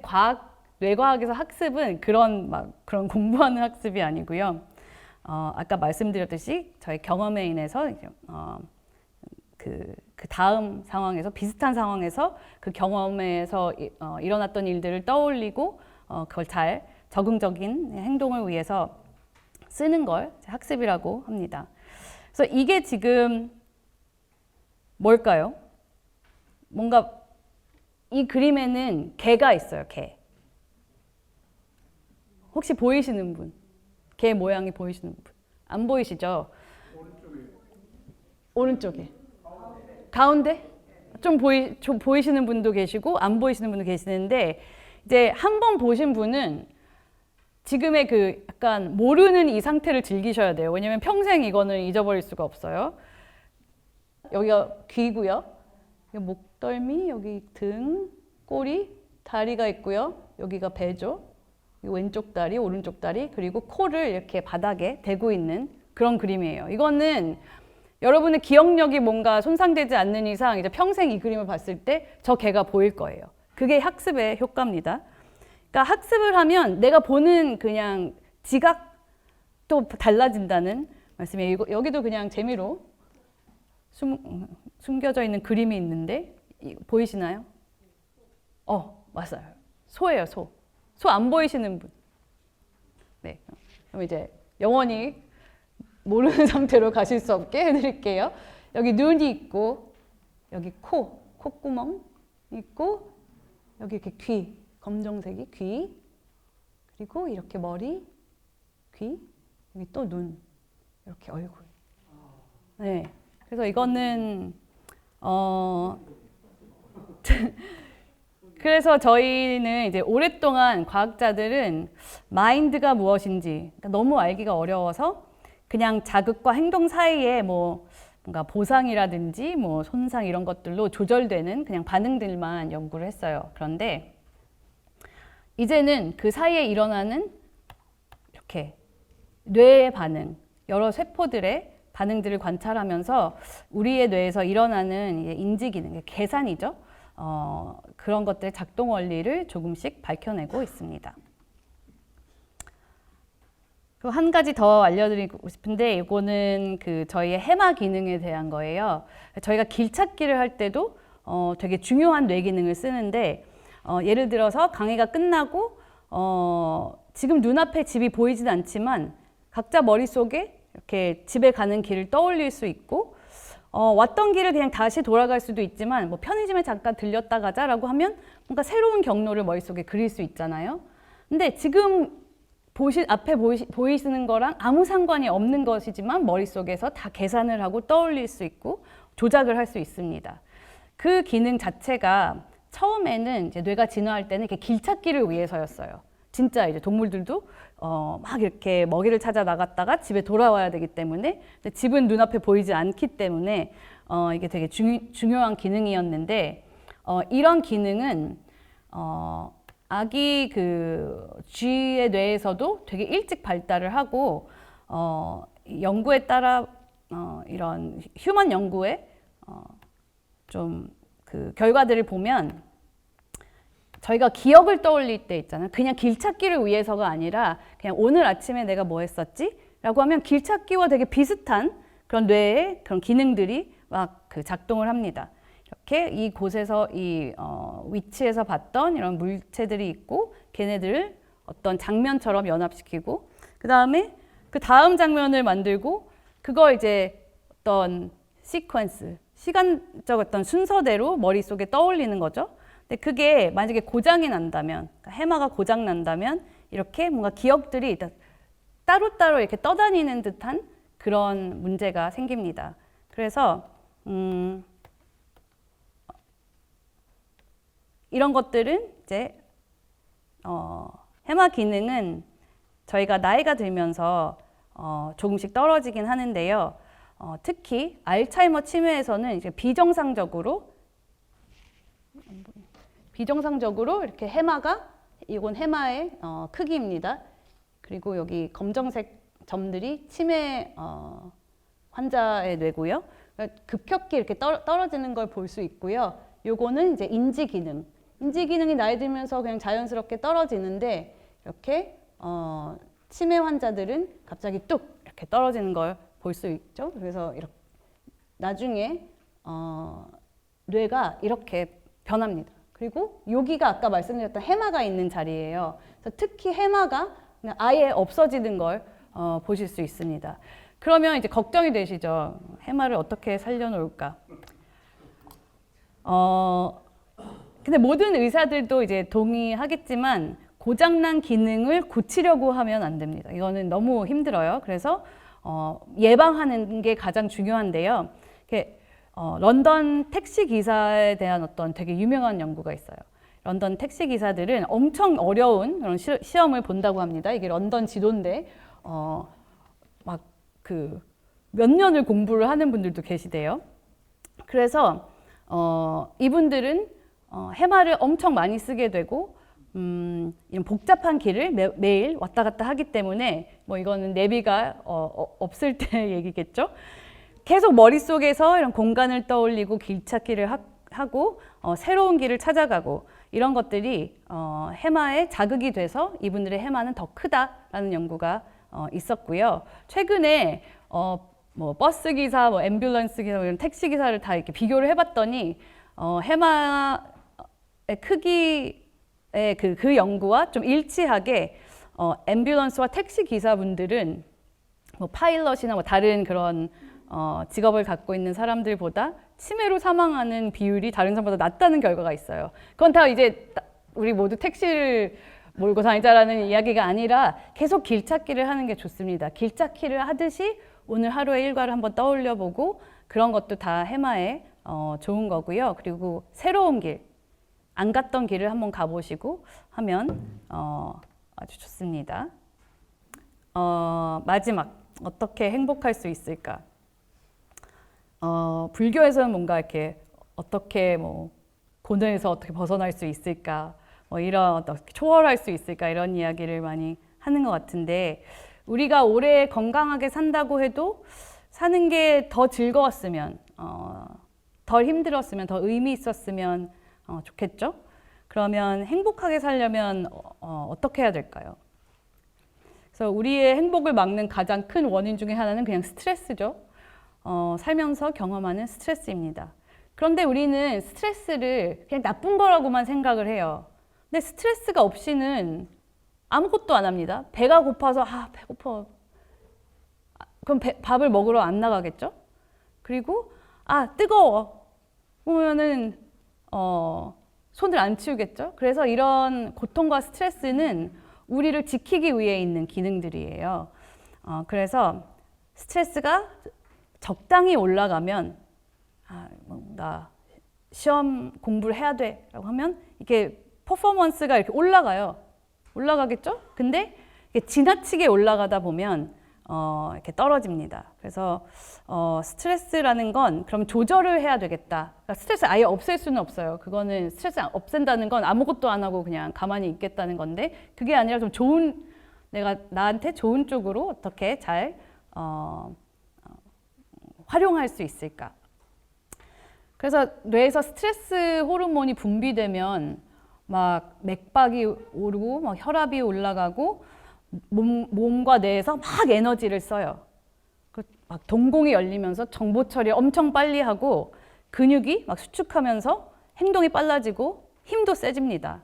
뇌과학에서 학습은 그런 공부하는 학습이 아니고요. 아까 말씀드렸듯이 저희 경험에 인해서 이제, 그 다음 상황에서 비슷한 상황에서 그 경험에서 일어났던 일들을 떠올리고 그걸 잘 적응적인 행동을 위해서 쓰는 걸 학습이라고 합니다. 그래서 이게 지금 뭘까요? 뭔가 이 그림에는 개가 있어요. 개. 혹시 보이시는 분? 개 모양이 보이시는 분? 안 보이시죠? 오른쪽에. 가운데? 좀 보이시는 분도 계시고 안 보이시는 분도 계시는데 이제 한 번 보신 분은 지금의 그 약간 모르는 이 상태를 즐기셔야 돼요. 왜냐면 평생 이거는 잊어버릴 수가 없어요. 여기가 귀고요. 여기 목덜미, 여기 등, 꼬리, 다리가 있고요. 여기가 배죠. 왼쪽 다리, 오른쪽 다리, 그리고 코를 이렇게 바닥에 대고 있는 그런 그림이에요. 이거는 여러분의 기억력이 뭔가 손상되지 않는 이상 이제 평생 이 그림을 봤을 때 저 개가 보일 거예요. 그게 학습의 효과입니다. 그러니까 학습을 하면 내가 보는 그냥 지각도 달라진다는 말씀이에요. 여기도 그냥 재미로 숨겨져 있는 그림이 있는데 보이시나요? 맞아요. 소예요, 소. 소 안 보이시는 분. 네. 그럼 이제 영원히 모르는 상태로 가실 수 없게 해드릴게요. 여기 눈이 있고, 여기 콧구멍 있고, 여기 이렇게 귀, 검정색이 귀, 그리고 이렇게 머리, 귀, 여기 또 눈, 이렇게 얼굴. 네. 그래서 이거는 그래서 저희는 이제 오랫동안 과학자들은 마인드가 무엇인지 너무 알기가 어려워서 그냥 자극과 행동 사이에 뭔가 보상이라든지 손상 이런 것들로 조절되는 그냥 반응들만 연구를 했어요. 그런데 이제는 그 사이에 일어나는 이렇게 뇌의 반응, 여러 세포들의 반응들을 관찰하면서 우리의 뇌에서 일어나는 인지 기능, 계산이죠. 그런 것들의 작동 원리를 조금씩 밝혀내고 있습니다. 그리고 한 가지 더 알려드리고 싶은데 이거는 저희의 해마 기능에 대한 거예요. 저희가 길 찾기를 할 때도 되게 중요한 뇌 기능을 쓰는데 예를 들어서 강의가 끝나고 지금 눈앞에 집이 보이진 않지만 각자 머릿속에 이렇게 집에 가는 길을 떠올릴 수 있고 왔던 길을 그냥 다시 돌아갈 수도 있지만 편의점에 잠깐 들렸다 가자라고 하면 뭔가 새로운 경로를 머릿속에 그릴 수 있잖아요. 근데 지금 앞에 보이시는 거랑 아무 상관이 없는 것이지만 머릿속에서 다 계산을 하고 떠올릴 수 있고 조작을 할 수 있습니다. 그 기능 자체가 처음에는 이제 뇌가 진화할 때는 이렇게 길 찾기를 위해서였어요. 진짜 이제 동물들도 막 이렇게 먹이를 찾아 나갔다가 집에 돌아와야 되기 때문에 근데 집은 눈앞에 보이지 않기 때문에 이게 되게 중요한 기능이었는데 이런 기능은 아기 쥐의 뇌에서도 되게 일찍 발달을 하고 연구에 따라 이런 휴먼 연구에 좀 결과들을 보면 저희가 기억을 떠올릴 때 있잖아요. 그냥 길 찾기를 위해서가 아니라 그냥 오늘 아침에 내가 뭐 했었지? 라고 하면 길 찾기와 되게 비슷한 그런 뇌의 그런 기능들이 막 작동을 합니다. 이렇게 이 곳에서 위치에서 봤던 이런 물체들이 있고 걔네들을 어떤 장면처럼 연합시키고 그 다음에 그 다음 장면을 만들고 그걸 이제 어떤 시퀀스, 시간적 어떤 순서대로 머릿속에 떠올리는 거죠. 근데 그게 만약에 고장이 난다면, 그러니까 해마가 고장 난다면 이렇게 뭔가 기억들이 따로따로 이렇게 떠다니는 듯한 그런 문제가 생깁니다. 그래서 이런 것들은 이제 해마 기능은 저희가 나이가 들면서 조금씩 떨어지긴 하는데요. 특히 알츠하이머 치매에서는 이제 비정상적으로 이렇게 해마가 이건 해마의 크기입니다. 그리고 여기 검정색 점들이 치매 환자의 뇌고요. 그러니까 급격히 이렇게 떨어지는 걸 볼 수 있고요. 요거는 이제 인지 기능. 인지 기능이 나이 들면서 그냥 자연스럽게 떨어지는데 이렇게 치매 환자들은 갑자기 뚝 이렇게 떨어지는 걸 볼 수 있죠. 그래서 이렇게 나중에 뇌가 이렇게 변합니다. 그리고 여기가 아까 말씀드렸던 해마가 있는 자리예요. 그래서 특히 해마가 그냥 아예 없어지는 걸 보실 수 있습니다. 그러면 이제 걱정이 되시죠. 해마를 어떻게 살려놓을까? 근데 모든 의사들도 이제 동의하겠지만 고장난 기능을 고치려고 하면 안 됩니다. 이거는 너무 힘들어요. 그래서 예방하는 게 가장 중요한데요. 런던 택시 기사에 대한 어떤 되게 유명한 연구가 있어요. 런던 택시 기사들은 엄청 어려운 그런 시험을 본다고 합니다. 이게 런던 지도인데 막 몇 년을 공부를 하는 분들도 계시대요. 그래서 이분들은 해마를 엄청 많이 쓰게 되고 이런 복잡한 길을 매일 왔다 갔다 하기 때문에 뭐 이거는 내비가 없을 때 얘기겠죠. 계속 머릿속에서 이런 공간을 떠올리고 길찾기를 하고 새로운 길을 찾아가고 이런 것들이 해마에 자극이 돼서 이분들의 해마는 더 크다라는 연구가 있었고요. 최근에 뭐 버스 기사, 뭐 앰뷸런스 기사, 이런 택시 기사를 다 이렇게 비교를 해봤더니 해마의 크기의 그 연구와 좀 일치하게 앰뷸런스와 택시 기사분들은 뭐 파일럿이나 뭐 다른 그런 직업을 갖고 있는 사람들보다 치매로 사망하는 비율이 다른 사람보다 낮다는 결과가 있어요. 그건 다 이제 우리 모두 택시를 몰고 다니자라는 이야기가 아니라 계속 길찾기를 하는 게 좋습니다. 길찾기를 하듯이 오늘 하루의 일과를 한번 떠올려보고 그런 것도 다 해마에 좋은 거고요. 그리고 새로운 길, 안 갔던 길을 한번 가보시고 하면 아주 좋습니다. 마지막, 어떻게 행복할 수 있을까? 불교에서는 뭔가 이렇게 어떻게 뭐 고뇌에서 어떻게 벗어날 수 있을까, 뭐 이런 어떻게 초월할 수 있을까 이런 이야기를 많이 하는 것 같은데 우리가 오래 건강하게 산다고 해도 사는 게 더 즐거웠으면, 덜 힘들었으면, 더 의미 있었으면 좋겠죠? 그러면 행복하게 살려면 어떻게 해야 될까요? 그래서 우리의 행복을 막는 가장 큰 원인 중에 하나는 그냥 스트레스죠. 살면서 경험하는 스트레스입니다. 그런데 우리는 스트레스를 그냥 나쁜 거라고만 생각을 해요. 근데 스트레스가 없이는 아무것도 안 합니다. 배가 고파서 배고파. 그럼 밥을 먹으러 안 나가겠죠? 그리고 뜨거워. 그러면은 손을 안 치우겠죠? 그래서 이런 고통과 스트레스는 우리를 지키기 위해 있는 기능들이에요. 그래서 스트레스가 적당히 올라가면 나 시험 공부를 해야 돼 라고 하면 이게 퍼포먼스가 이렇게 올라가겠죠? 근데 이게 지나치게 올라가다 보면 이렇게 떨어집니다. 그래서 스트레스라는 건 그럼 조절을 해야 되겠다. 그러니까 스트레스 아예 없앨 수는 없어요. 그거는 스트레스 없앤다는 건 아무것도 안 하고 그냥 가만히 있겠다는 건데 그게 아니라 좀 좋은, 내가 나한테 좋은 쪽으로 어떻게 잘 활용할 수 있을까. 그래서 뇌에서 스트레스 호르몬이 분비되면 막 맥박이 오르고 막 혈압이 올라가고 몸과 뇌에서 막 에너지를 써요. 막 동공이 열리면서 정보 처리 엄청 빨리 하고 근육이 막 수축하면서 행동이 빨라지고 힘도 세집니다.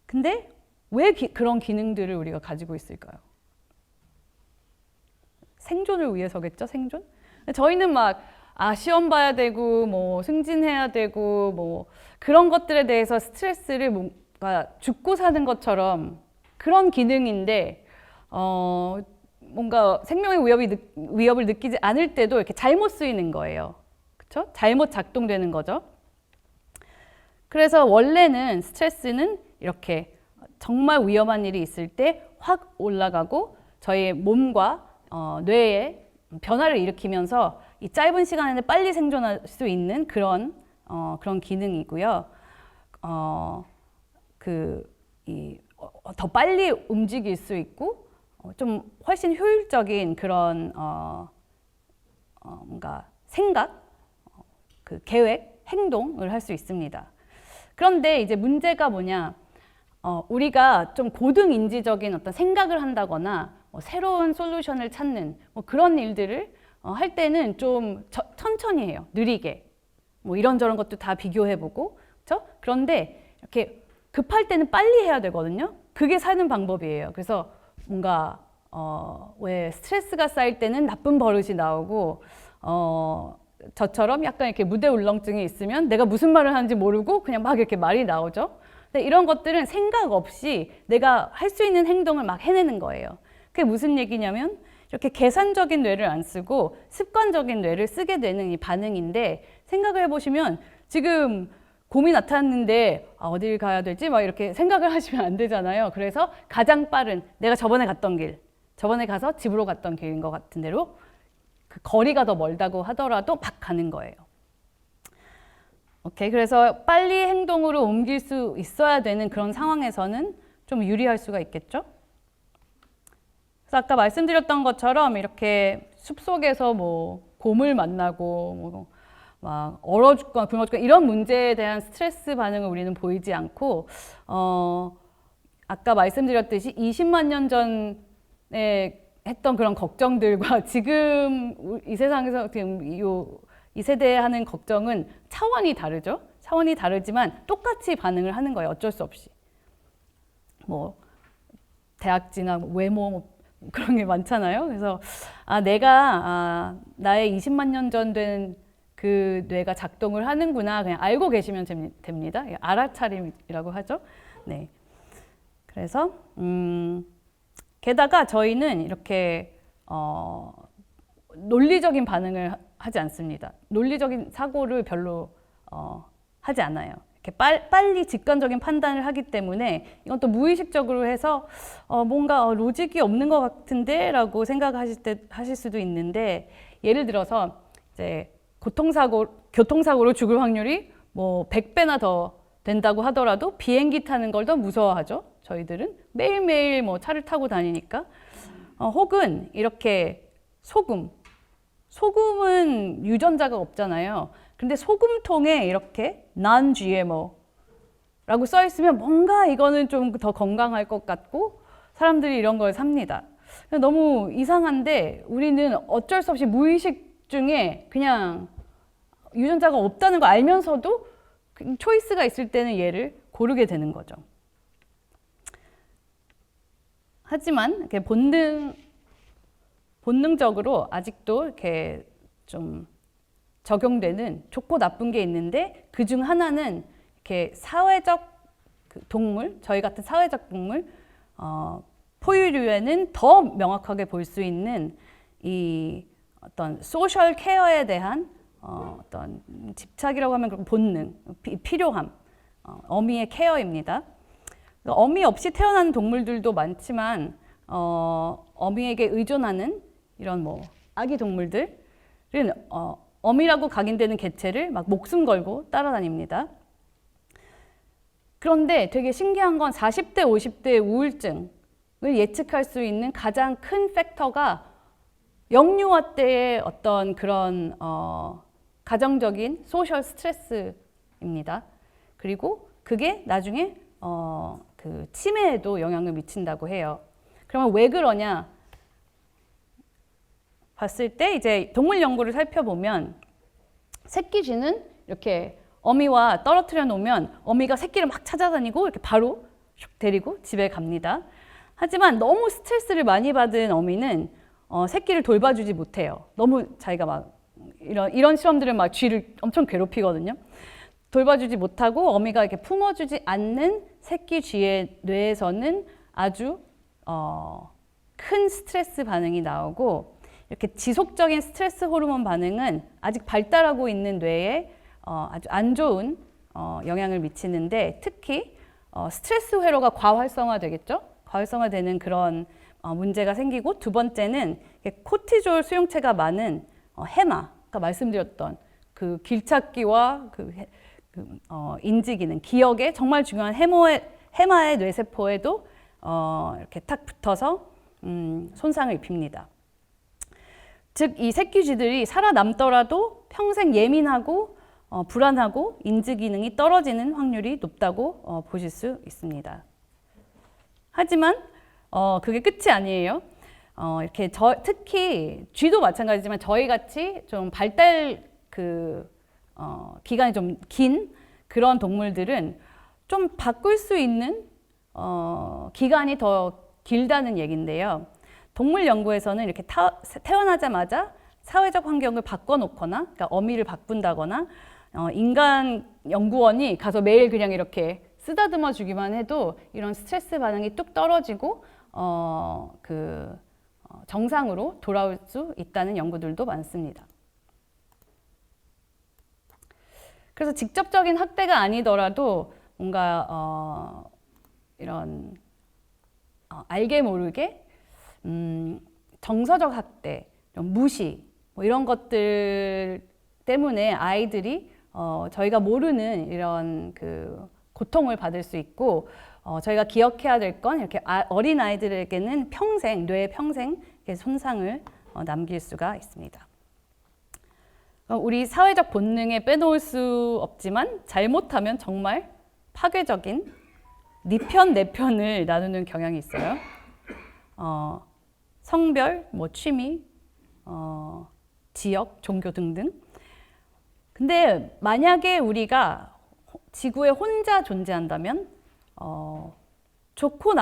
근데 왜 그런 기능들을 우리가 가지고 있을까요? 생존을 위해서겠죠, 생존? 저희는 막 시험 봐야 되고 뭐 승진해야 되고 뭐 그런 것들에 대해서 스트레스를 뭔가 죽고 사는 것처럼 그런 기능인데 뭔가 생명의 위협을 느끼지 않을 때도 이렇게 잘못 쓰이는 거예요. 그렇죠? 잘못 작동되는 거죠. 그래서 원래는 스트레스는 이렇게 정말 위험한 일이 있을 때 확 올라가고 저희의 몸과 뇌에 변화를 일으키면서 이 짧은 시간에 빨리 생존할 수 있는 그런 기능이고요. 더 빨리 움직일 수 있고 좀 훨씬 효율적인 그런 뭔가 생각, 그 계획, 행동을 할 수 있습니다. 그런데 이제 문제가 뭐냐? 우리가 좀 고등인지적인 어떤 생각을 한다거나 새로운 솔루션을 찾는 그런 일들을 할 때는 좀 천천히 해요. 느리게. 이런저런 것도 다 비교해보고, 그렇죠? 그런데 이렇게 급할 때는 빨리 해야 되거든요. 그게 사는 방법이에요. 그래서 뭔가 왜 스트레스가 쌓일 때는 나쁜 버릇이 나오고 저처럼 약간 이렇게 무대 울렁증이 있으면 내가 무슨 말을 하는지 모르고 그냥 막 이렇게 말이 나오죠. 근데 이런 것들은 생각 없이 내가 할 수 있는 행동을 막 해내는 거예요. 그게 무슨 얘기냐면 이렇게 계산적인 뇌를 안 쓰고 습관적인 뇌를 쓰게 되는 이 반응인데, 생각을 해보시면 지금 곰이 나타났는데 어딜 가야 되지? 막 이렇게 생각을 하시면 안 되잖아요. 그래서 가장 빠른, 내가 저번에 갔던 길, 저번에 가서 집으로 갔던 길인 것 같은 대로 그 거리가 더 멀다고 하더라도 막 가는 거예요. 오케이, 그래서 빨리 행동으로 옮길 수 있어야 되는 그런 상황에서는 좀 유리할 수가 있겠죠? 그래서 아까 말씀드렸던 것처럼 이렇게 숲속에서 곰을 만나고 막 얼어 죽거나 굶어 죽거나 이런 문제에 대한 스트레스 반응을 우리는 보이지 않고 아까 말씀드렸듯이 20만 년 전에 했던 그런 걱정들과 지금 이 세상에서 지금 이 세대에 하는 걱정은 차원이 다르죠. 차원이 다르지만 똑같이 반응을 하는 거예요. 어쩔 수 없이. 대학 진학, 외모 그런 게 많잖아요. 그래서 내가 나의 20만 년 전 된 그 뇌가 작동을 하는구나 그냥 알고 계시면 됩니다. 알아차림이라고 하죠. 네. 그래서 게다가 저희는 이렇게 논리적인 반응을 하지 않습니다. 논리적인 사고를 별로 하지 않아요. 이렇게 빨리 직관적인 판단을 하기 때문에 이건 또 무의식적으로 해서 뭔가 로직이 없는 것 같은데 라고 생각하실 수도 있는데, 예를 들어서 이제 교통사고로 죽을 확률이 100배나 더 된다고 하더라도 비행기 타는 걸 더 무서워하죠. 저희들은 매일매일 차를 타고 다니니까. 혹은 이렇게 소금은 유전자가 없잖아요. 근데 소금통에 이렇게 non-GMO라고 써 있으면 뭔가 이거는 좀 더 건강할 것 같고 사람들이 이런 걸 삽니다. 너무 이상한데 우리는 어쩔 수 없이 무의식 중에 그냥 유전자가 없다는 거 알면서도 초이스가 있을 때는 얘를 고르게 되는 거죠. 하지만 이렇게 본능적으로 아직도 이렇게 좀 적용되는 좋고 나쁜 게 있는데, 그 중 하나는 이렇게 사회적 동물, 저희 같은 사회적 동물, 포유류에는 더 명확하게 볼 수 있는 이 어떤 소셜 케어에 대한 어떤 집착이라고 하면 그런 본능, 필요함, 어미의 케어입니다. 어미 없이 태어나는 동물들도 많지만 어미에게 의존하는 이런 아기 동물들은 어미라고 각인되는 개체를 막 목숨 걸고 따라다닙니다. 그런데 되게 신기한 건 40대, 50대의 우울증을 예측할 수 있는 가장 큰 팩터가 영유아 때의 어떤 그런 가정적인 소셜 스트레스입니다. 그리고 그게 나중에 그 치매에도 영향을 미친다고 해요. 그러면 왜 그러냐 봤을 때 이제 동물 연구를 살펴보면 새끼 쥐는 이렇게 어미와 떨어뜨려 놓으면 어미가 새끼를 막 찾아다니고 이렇게 바로 데리고 집에 갑니다. 하지만 너무 스트레스를 많이 받은 어미는 새끼를 돌봐주지 못해요. 너무 자기가 막 이런 실험들은 막 쥐를 엄청 괴롭히거든요. 돌봐주지 못하고 어미가 이렇게 품어주지 않는 새끼 쥐의 뇌에서는 아주 큰 스트레스 반응이 나오고, 이렇게 지속적인 스트레스 호르몬 반응은 아직 발달하고 있는 뇌에 아주 안 좋은 영향을 미치는데, 특히 스트레스 회로가 과활성화되겠죠? 과활성화되는 그런 문제가 생기고, 두 번째는 코티졸 수용체가 많은 해마, 아까 말씀드렸던 그 길찾기와 인지 기능, 기억에 정말 중요한 해마의 뇌세포에도 이렇게 탁 붙어서 손상을 입힙니다. 즉, 이 새끼 쥐들이 살아남더라도 평생 예민하고 불안하고 인지 기능이 떨어지는 확률이 높다고 보실 수 있습니다. 하지만 그게 끝이 아니에요. 이렇게 특히 쥐도 마찬가지지만 저희 같이 좀 발달 기간이 좀 긴 그런 동물들은 좀 바꿀 수 있는 기간이 더 길다는 얘기인데요. 동물 연구에서는 이렇게 태어나자마자 사회적 환경을 바꿔놓거나, 그러니까 어미를 바꾼다거나, 인간 연구원이 가서 매일 그냥 이렇게 쓰다듬어 주기만 해도 이런 스트레스 반응이 뚝 떨어지고 정상으로 돌아올 수 있다는 연구들도 많습니다. 그래서 직접적인 학대가 아니더라도 뭔가 이런 알게 모르게 정서적 학대, 무시 뭐 이런 것들 때문에 아이들이 저희가 모르는 이런 고통을 받을 수 있고 저희가 기억해야 될 건 이렇게 어린 아이들에게는 평생 뇌에 평생 손상을 남길 수가 있습니다. 우리 사회적 본능에 빼놓을 수 없지만 잘못하면 정말 파괴적인 네 편, 내 편을 나누는 경향이 있어요. 성별, 뭐 취미, 지역, 종교 등등. 근데 만약에 우리가 지구에 혼자 존재한다면 좋고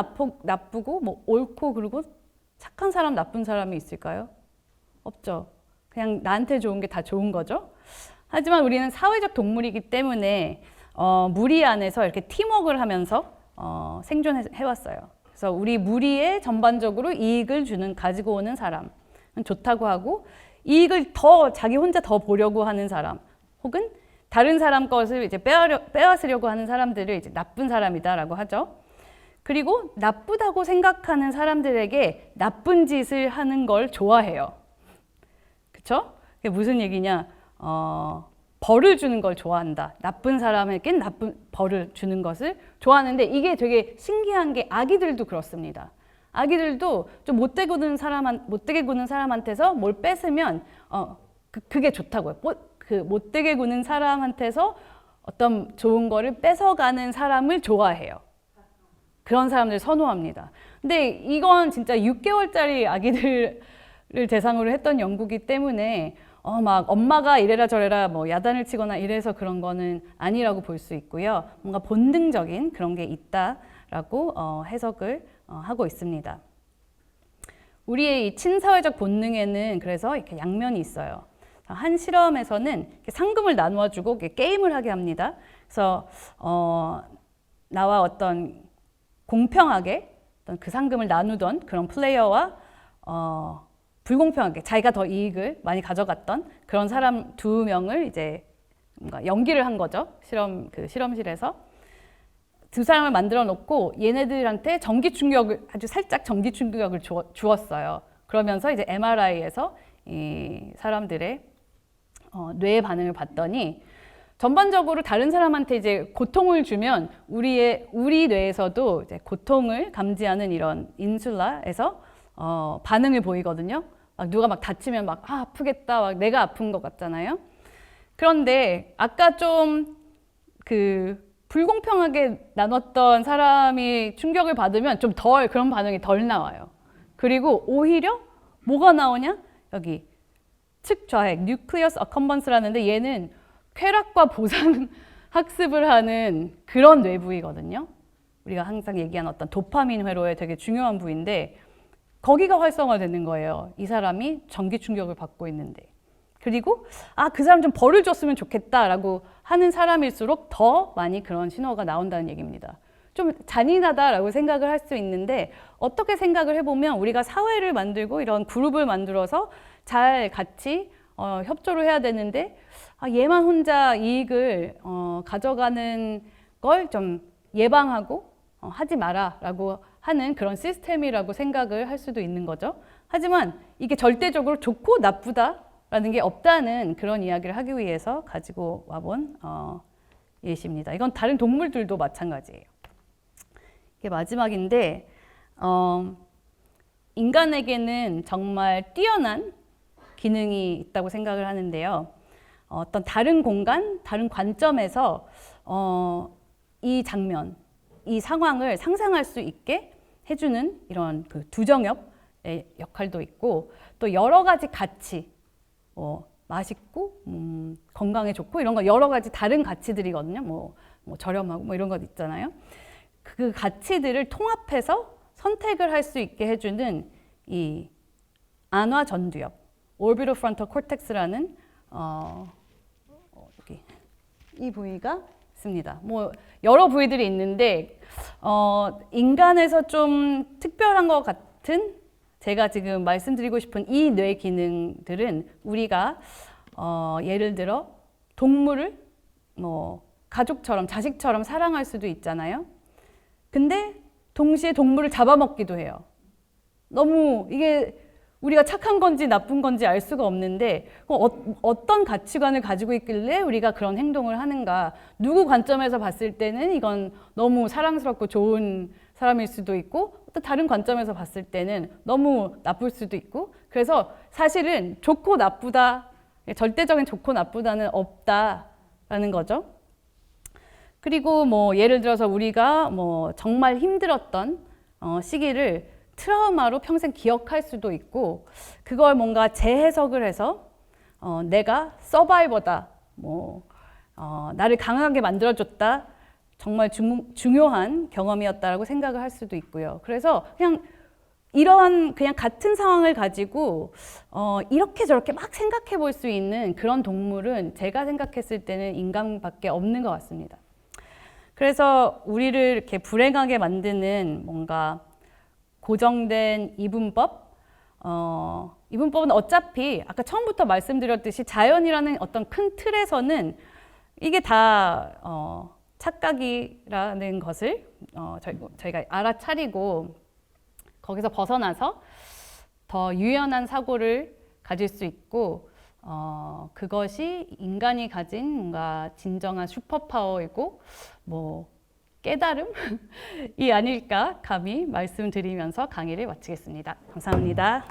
나쁘고 뭐 옳고 그르고 착한 사람, 나쁜 사람이 있을까요? 없죠. 그냥 나한테 좋은 게 다 좋은 거죠. 하지만 우리는 사회적 동물이기 때문에 무리 안에서 이렇게 팀워크를 하면서 생존해왔어요. 그래서 우리 무리에 전반적으로 이익을 가지고 오는 사람은 좋다고 하고, 이익을 자기 혼자 더 보려고 하는 사람, 혹은 다른 사람 것을 이제 빼앗으려고 하는 사람들을 이제 나쁜 사람이다라고 하죠. 그리고 나쁘다고 생각하는 사람들에게 나쁜 짓을 하는 걸 좋아해요. 그쵸? 그게 무슨 얘기냐? 벌을 주는 걸 좋아한다. 나쁜 사람에겐 나쁜 벌을 주는 것을 좋아하는데, 이게 되게 신기한 게 아기들도 그렇습니다. 아기들도 좀 못되게 구는 사람한테서 뭘 뺏으면 그게 좋다고요. 못되게 구는 사람한테서 어떤 좋은 거를 뺏어가는 사람을 좋아해요. 그런 사람들 선호합니다. 근데 이건 진짜 6개월짜리 아기들을 대상으로 했던 연구이기 때문에 막 엄마가 이래라 저래라 뭐 야단을 치거나 이래서 그런 거는 아니라고 볼 수 있고요. 뭔가 본능적인 그런 게 있다라고 해석을 하고 있습니다. 우리의 이 친사회적 본능에는 그래서 이렇게 양면이 있어요. 한 실험에서는 이렇게 상금을 나누어 주고 게임을 하게 합니다. 그래서 나와 어떤 공평하게 어떤 그 상금을 나누던 그런 플레이어와 불공평하게 자기가 더 이익을 많이 가져갔던 그런 사람 2명을 이제 뭔가 연기를 한 거죠. 실험실에서 두 사람을 만들어 놓고 얘네들한테 아주 살짝 전기 충격을 주었어요. 그러면서 이제 MRI에서 이 사람들의 뇌의 반응을 봤더니 전반적으로 다른 사람한테 이제 고통을 주면 우리 뇌에서도 이제 고통을 감지하는 이런 인슐라에서 반응을 보이거든요. 누가 막 다치면 아프겠다, 막 내가 아픈 것 같잖아요. 그런데 아까 좀 불공평하게 나눴던 사람이 충격을 받으면 좀 그런 반응이 덜 나와요. 그리고 오히려 뭐가 나오냐? 여기 측좌핵, 뉴클리어스 어컴번스라는데 얘는 쾌락과 보상 학습을 하는 그런 뇌부위거든요. 우리가 항상 얘기하는 어떤 도파민 회로의 되게 중요한 부위인데 거기가 활성화되는 거예요. 이 사람이 전기 충격을 받고 있는데. 그리고 그 사람 좀 벌을 줬으면 좋겠다라고 하는 사람일수록 더 많이 그런 신호가 나온다는 얘기입니다. 좀 잔인하다라고 생각을 할 수 있는데 어떻게 생각을 해보면 우리가 사회를 만들고 이런 그룹을 만들어서 잘 같이 협조를 해야 되는데 얘만 혼자 이익을 가져가는 걸 좀 예방하고 하지 마라라고 하는 그런 시스템이라고 생각을 할 수도 있는 거죠. 하지만 이게 절대적으로 좋고 나쁘다라는 게 없다는 그런 이야기를 하기 위해서 가지고 와본 예시입니다. 이건 다른 동물들도 마찬가지예요. 이게 마지막인데 인간에게는 정말 뛰어난 기능이 있다고 생각을 하는데요. 어떤 다른 공간, 다른 관점에서 이 장면, 이 상황을 상상할 수 있게 해주는 이런 그 두정엽의 역할도 있고, 또 여러 가지 가치, 맛있고 건강에 좋고 이런 거 여러 가지 다른 가치들이거든요. 뭐 저렴하고 뭐 이런 것 있잖아요. 그 가치들을 통합해서 선택을 할 수 있게 해주는 이 안화 전두엽, orbital frontal cortex라는 여기 이 부위가 있습니다. 뭐 여러 부위들이 있는데 인간에서 좀 특별한 것 같은 제가 지금 말씀드리고 싶은 이 뇌 기능들은 우리가 예를 들어 동물을 뭐 가족처럼 자식처럼 사랑할 수도 있잖아요. 근데 동시에 동물을 잡아먹기도 해요. 너무 이게 우리가 착한 건지 나쁜 건지 알 수가 없는데 어떤 가치관을 가지고 있길래 우리가 그런 행동을 하는가. 누구 관점에서 봤을 때는 이건 너무 사랑스럽고 좋은 사람일 수도 있고 또 다른 관점에서 봤을 때는 너무 나쁠 수도 있고, 그래서 사실은 좋고 나쁘다, 절대적인 좋고 나쁘다는 없다라는 거죠. 그리고 뭐 예를 들어서 우리가 뭐 정말 힘들었던 시기를 트라우마로 평생 기억할 수도 있고, 그걸 뭔가 재해석을 해서 내가 서바이버다, 나를 강하게 만들어줬다, 정말 중요한 경험이었다라고 생각을 할 수도 있고요. 그래서 그냥 이러한 그냥 같은 상황을 가지고 이렇게 저렇게 막 생각해 볼 수 있는 그런 동물은 제가 생각했을 때는 인간밖에 없는 것 같습니다. 그래서 우리를 이렇게 불행하게 만드는 뭔가 고정된 이분법, 이분법은 어차피 아까 처음부터 말씀드렸듯이 자연이라는 어떤 큰 틀에서는 이게 다 착각이라는 것을 저희가 알아차리고 거기서 벗어나서 더 유연한 사고를 가질 수 있고, 그것이 인간이 가진 뭔가 진정한 슈퍼파워이고 뭐 깨달음이 아닐까 감히 말씀드리면서 강의를 마치겠습니다. 감사합니다.